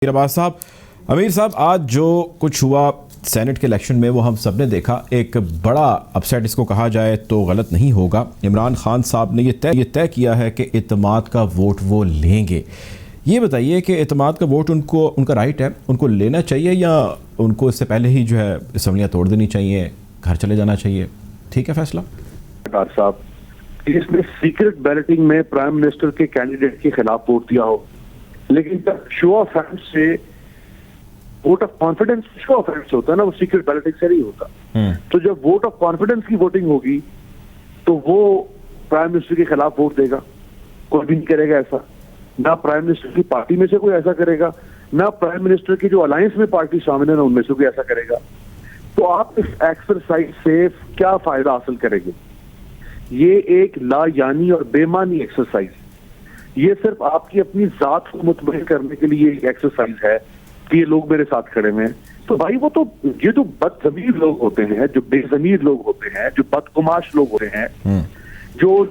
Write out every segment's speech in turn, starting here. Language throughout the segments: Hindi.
अब्बास साहब, अमीर साहब, आज जो कुछ हुआ सेनेट के इलेक्शन में वो हम सब ने देखा। एक बड़ा अपसेट इसको कहा जाए तो गलत नहीं होगा। इमरान खान साहब ने ये तय किया है कि इत्तेमाद का वोट वो लेंगे। ये बताइए कि इत्तेमाद का वोट उनका राइट है, उनको लेना चाहिए या उनको इससे पहले ही जो है असम्बलियाँ तोड़ देनी चाहिए, घर चले जाना चाहिए? ठीक है फैसला साहब, इसने सीक्रेट बैलेटिंग में प्राइम मिनिस्टर के कैंडिडेट के खिलाफ वोट दिया हो, लेकिन जब शो ऑफ हैंड्स से vote of confidence show off hands होता है ना, वो सीक्रेट बैलेटिंग से नहीं होता। तो जब वोट ऑफ कॉन्फिडेंस की वोटिंग होगी तो वो प्राइम मिनिस्टर के खिलाफ वोट देगा। कोई भी नहीं करेगा ऐसा, ना प्राइम मिनिस्टर की पार्टी में से कोई ऐसा करेगा, ना प्राइम मिनिस्टर की जो अलायंस में पार्टी शामिल है ना उनमें से कोई ऐसा करेगा। तो आप इस एक्सरसाइज से क्या फायदा हासिल करेंगे? ये एक लायानी और बेमानी एक्सरसाइज, ये सिर्फ आपकी अपनी जात को मुतमईन करने के लिए एक एक्सरसाइज है कि ये लोग मेरे साथ खड़े हुए हैं। तो भाई वो तो ये जो बदजमीर लोग होते हैं, जो बेजमीर लोग होते हैं, जो बदकुमाश लोग होते हैं, जो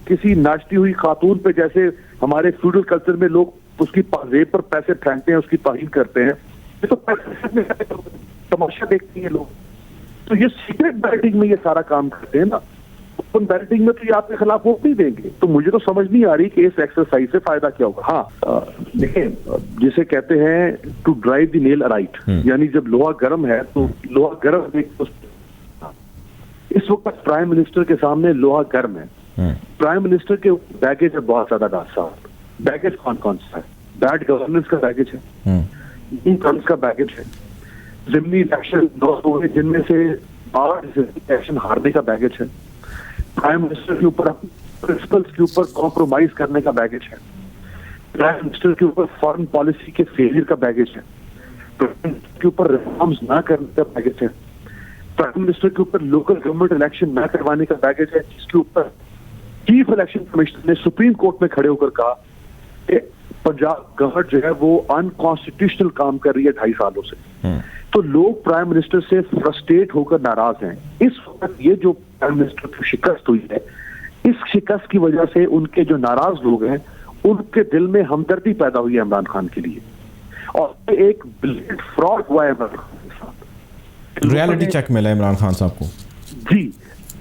किसी नाचती हुई खातून पे जैसे हमारे फ्यूडल कल्चर में लोग उसकी जेब पर पैसे फेंकते हैं, उसकी तौहीन करते हैं, ये तो पैसे तमाशा देखते हैं लोग। तो ये सीक्रेट बैलेटिंग में ये सारा काम करते हैं ना, ओपन बैलेटिंग में तो ये आपके खिलाफ वोट नहीं देंगे। तो मुझे तो समझ नहीं आ रही कि इस एक्सरसाइज से फायदा क्या होगा। हाँ, देखिए, जिसे कहते हैं to drive the nail right, यानी जब लोहा गर्म है तो लोहा गर्म इस वक्त प्राइम मिनिस्टर के सामने लोहा गर्म है। प्राइम मिनिस्टर के बैगेज है बहुत ज्यादा। डॉक्टर साहब, बैगेज कौन कौन सा है? बैड गवर्नेंस का बैगेज है, इनकम्स का बैगेज है, जिमनी इलेक्शन 9 हुए जिनमें से 8 इलेक्शन हारने का बैगेज है, प्राइम मिनिस्टर के ऊपर प्रिंसिपल्स के ऊपर कॉम्प्रोमाइज करने का बैगेज है, प्राइम मिनिस्टर के ऊपर फॉरेन पॉलिसी के फेलियर का बैगेज है, प्राइम मिनिस्टर के ऊपर रिफॉर्म्स ना करने का बैगेज है, प्राइम मिनिस्टर के ऊपर लोकल गवर्नमेंट इलेक्शन ना करवाने का बैगेज है, जिसके ऊपर चीफ इलेक्शन कमिश्नर ने सुप्रीम कोर्ट में खड़े होकर कहा कि पंजाब गवर्नमेंट जो है वो अनकॉन्स्टिट्यूशनल काम कर रही है 2.5 सालों से। तो लोग प्राइम मिनिस्टर से फ्रस्ट्रेट होकर नाराज हैं। इस वक्त ये जो प्राइम मिनिस्टर की शिकस्त हुई है, इस शिकस्त की वजह से उनके जो नाराज लोग हैं उनके दिल में हमदर्दी पैदा हुई है इमरान खान के लिए, और एक ब्लेड फ्रॉड हुआ है इमरान खान के साथ। रियलिटी चेक मिला इमरान खान साहब को। जी,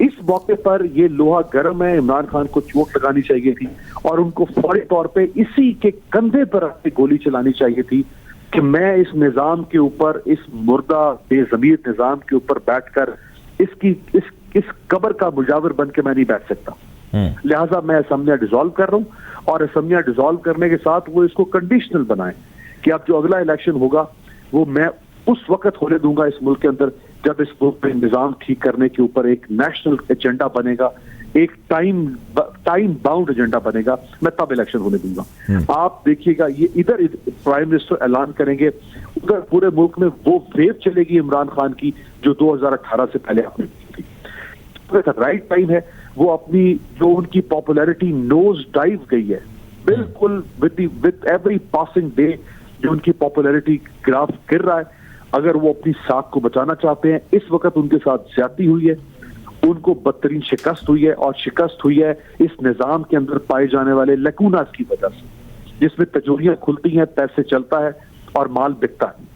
इस मौके पर ये लोहा गर्म है, इमरान खान को चोट लगानी चाहिए थी और उनको फौरी तौर पे इसी के कंधे पर अपनी गोली चलानी चाहिए थी कि मैं इस निजाम के ऊपर, इस मुर्दा बेज़मीर निजाम के ऊपर बैठकर इस कब्र का मुजावर बन के मैं नहीं बैठ सकता। लिहाजा मैं असम्बलियां डिसॉल्व कर रहा हूं, और असम्बलियां डिसॉल्व करने के साथ वो इसको कंडीशनल बनाए कि अब जो अगला इलेक्शन होगा वो मैं उस वक्त होने दूंगा इस मुल्क के अंदर जब इस मुल्क में निजाम ठीक करने के ऊपर एक नेशनल एजेंडा बनेगा, एक टाइम बाउंड एजेंडा बनेगा, मैं तब इलेक्शन होने दूंगा। आप देखिएगा, ये इधर प्राइम मिनिस्टर ऐलान करेंगे, उधर पूरे मुल्क में वो वेव चलेगी इमरान खान की जो 2018 से पहले आपने की थी। तो राइट टाइम है, वो अपनी जो उनकी पॉपुलैरिटी नोज डाइव गई है बिल्कुल, विद एवरी पासिंग डे जो उनकी पॉपुलैरिटी ग्राफ गिर रहा है। अगर वो अपनी साख को बचाना चाहते हैं, इस वक्त उनके साथ ज्यादती हुई है, उनको बदतरीन शिकस्त हुई है, और शिकस्त हुई है इस निजाम के अंदर पाए जाने वाले लकूनास की वजह से, जिसमें तिजोरियां खुलती हैं, पैसे चलता है और माल बिकता है।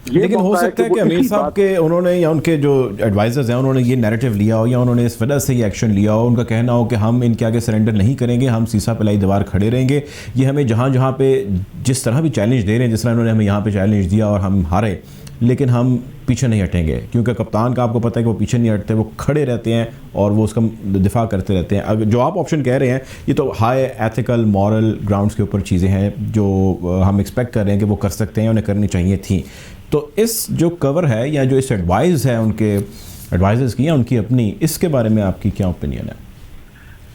लेकिन हो सकता है कि अमीर साहब के उन्होंने या उनके जो एडवाइजर्स हैं उन्होंने ये नैरेटिव लिया हो, या उन्होंने इस वजह से ये एक्शन लिया हो, उनका कहना हो कि हम इनके आगे सरेंडर नहीं करेंगे, हम सीसा पिलाई दीवार खड़े रहेंगे, ये हमें जहाँ पे जिस तरह भी चैलेंज दे रहे हैं, जिस तरह उन्होंने हमें यहाँ पे चैलेंज दिया और हम हारे, लेकिन हम पीछे नहीं हटेंगे, क्योंकि कप्तान का आपको पता है कि वो पीछे नहीं हटते, वो खड़े रहते हैं और वो उसका दिफा करते रहते हैं। अगर जो आप ऑप्शन कह रहे हैं ये तो हाई एथिकल मॉरल ग्राउंड्स के ऊपर चीज़ें हैं जो हम एक्सपेक्ट कर रहे हैं कि वो कर सकते हैं, उन्हें करनी चाहिए थी। तो इस जो कवर है या जो इस एडवाइस है उनके एडवाइजर्स की या उनकी अपनी, इसके बारे में आपकी क्या ओपिनियन है?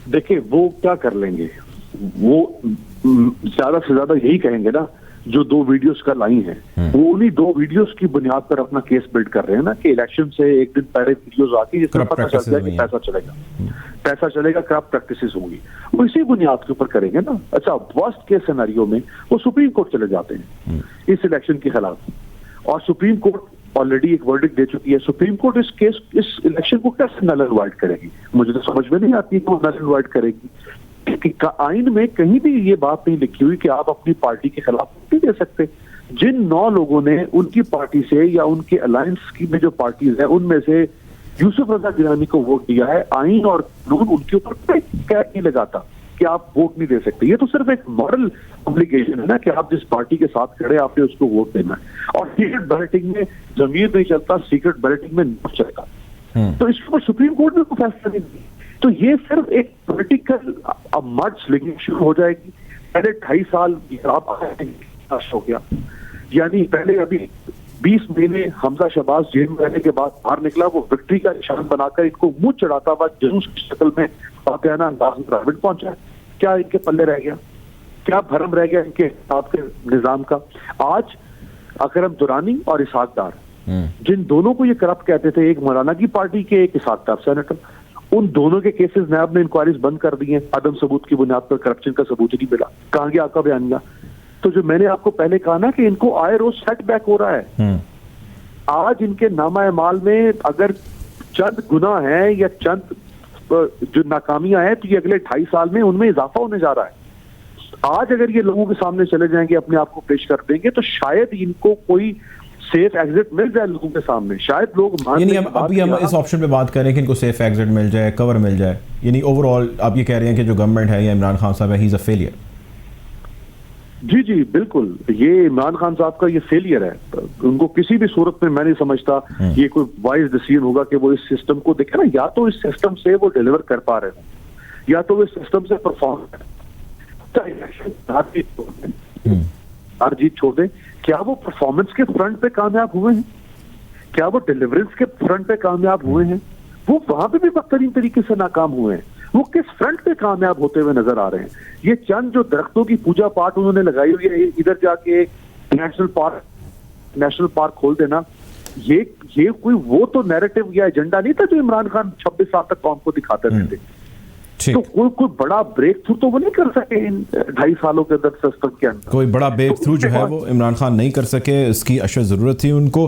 देखिए, वो क्या कर लेंगे, वो ज्यादा से ज्यादा यही कहेंगे ना जो 2 वीडियोस का लाई है, वो उन्हीं 2 वीडियोस की बुनियाद पर अपना केस बिल्ड कर रहे हैं ना कि इलेक्शन से एक दिन पहले वीडियोस आती है जिसमें पता चलता है कि पैसा चलेगा, करप्ट प्रैक्टिसेस होंगी, वो इसी बुनियाद के ऊपर करेंगे ना। अच्छा, वर्स्ट केस सिनेरियो में वो सुप्रीम कोर्ट चले जाते हैं इस इलेक्शन के खिलाफ, और सुप्रीम कोर्ट ऑलरेडी एक वर्डिक्ट दे चुकी है। सुप्रीम कोर्ट इस इलेक्शन को कैसे नल एंड वाइड करेगी? मुझे तो समझ में नहीं आती कि वो नल एंड वाइड करेगी। आइन में कहीं भी ये बात नहीं लिखी हुई कि आप अपनी पार्टी के खिलाफ नहीं दे सकते। जिन 9 लोगों ने उनकी पार्टी से या उनके अलायंस की में जो पार्टीज है उनमें से यूसुफ रजा गिलानी को वोट दिया है, आईन और कानून उनके ऊपर कोई कैद नहीं लगाता कि आप वोट नहीं दे सकते। ये तो सिर्फ एक मॉरल ऑब्लिगेशन है ना कि आप जिस पार्टी के साथ खड़े आपने उसको वोट देना है। और सीक्रेट बैलेटिंग में जमीर नहीं चलता, सीक्रेट बैलेटिंग में नोट चलता। तो इसके ऊपर सुप्रीम कोर्ट ने कोई फैसला नहीं दिया। तो ये सिर्फ एक पॉलिटिकल मर्ज स्लिंगिंग शुरू हो जाएगी। पहले 2.5 साल हो गया, यानी पहले अभी 20 महीने हमजा शहबाज जेल में रहने के बाद बाहर निकला, वो विक्ट्री का निशान बनाकर इनको मुंह चढ़ाता हुआ जुलूस की शक्ल में फातिहाना अंदाज में रावट पहुंचा। क्या इनके पल्ले रह गया? क्या भरम रह गया इनके आपके निजाम का? आज अकरम दुरानी और इसहाक डार, जिन दोनों को ये करप्ट कहते थे, एक मौलाना की पार्टी के, एक इसहाक डार सेनेटर, उन दोनों के केसेस नैब ने इंक्वायरीज बंद कर दी हैं। अदम सबूत की बुनियाद पर करप्शन का सबूत ही नहीं मिला। कहां गया आपका बयानिया? तो जो मैंने आपको पहले कहा ना कि इनको आए रोज सेटबैक हो रहा है। आज इनके नामा माल में अगर चंद गुनाह है या चंद जो नाकामियां हैं तो ये अगले 2.5 साल में उनमें इजाफा होने जा रहा है। आज अगर ये लोगों के सामने चले जाएंगे, अपने आप को पेश कर देंगे, तो शायद इनको कोई सेफ एग्जिट मिल जाए लोगों के सामने। शायद लोग यानी अभी हम इस ऑप्शन पे बात करें कि इनको सेफ एग्जिट मिल जाए, कवर मिल जाए, यानी ओवरऑल आप ये कह रहे हैं कि जो गवर्नमेंट है या इमरान खान साहब है, ही इज अ फेलियर। जी जी बिल्कुल, ये इमरान खान साहब का ये फेलियर है। उनको किसी भी सूरत में मैं नहीं समझता ये कोई वाइज डिसीजन होगा कि वो इस सिस्टम को देखे ना, या तो इस सिस्टम से वो डिलीवर कर पा रहे हो या तो वो इस सिस्टम से परफॉर्म हार जीत छोड़ दें। क्या वो परफॉर्मेंस के फ्रंट पे कामयाब हुए हैं? क्या वो डिलीवरेंस के फ्रंट पे कामयाब हुए हैं? वो वहां पे भी बदतरीन तरीके से नाकाम हुए हैं। वो किस फ्रंट पे कामयाब होते हुए नजर आ रहे हैं? ये चंद जो दरख्तों की पूजा पाठ उन्होंने लगाई हुई है, इधर जाके नेशनल पार्क खोल देना, ये कोई वो तो नैरेटिव या एजेंडा नहीं था जो इमरान खान 26 साल तक कौम को दिखाते रहते। तो कोई बड़ा ब्रेक थ्रू तो वो नहीं कर सके इन 2.5 सालों के अंदर सिस्टम के अंदर। कोई बड़ा ब्रेक थ्रू जो है वो इमरान खान नहीं कर सके, इसकी अशद जरूरत थी उनको।